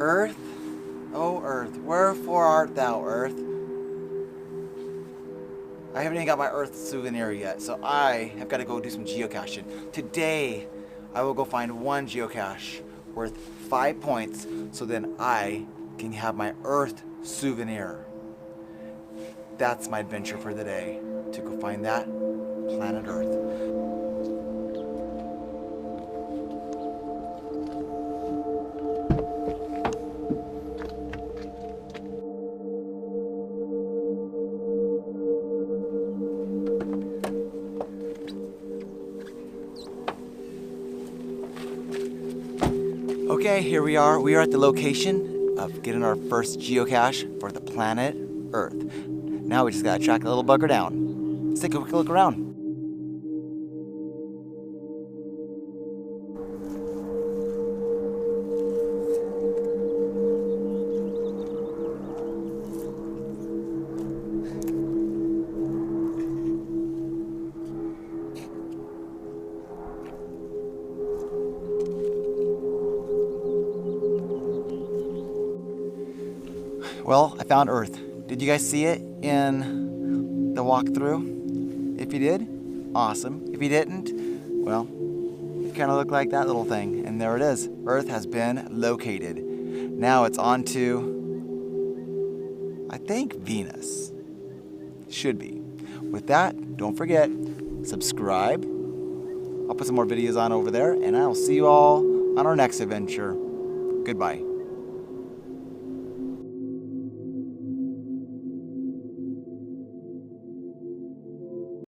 Earth, oh Earth, wherefore art thou, Earth? I haven't even got my Earth Souvenir yet, so I have got to go do some geocaching. Today, I will go find one geocache worth 5 points, so then I can have my Earth Souvenir. That's my adventure for the day, to go find that planet Earth. Okay, here we are. We are at the location of getting our first geocache for the planet Earth. Now we just gotta track the little bugger down. Let's take a quick look around. Well, I found Earth. Did you guys see it in the walkthrough? If you did, awesome. If you didn't, well, it kind of looked like that little thing. And there it is. Earth has been located. Now it's on to, I think, Venus. Should be. With that, don't forget, subscribe. I'll put some more videos on over there, and I'll see you all on our next adventure. Goodbye.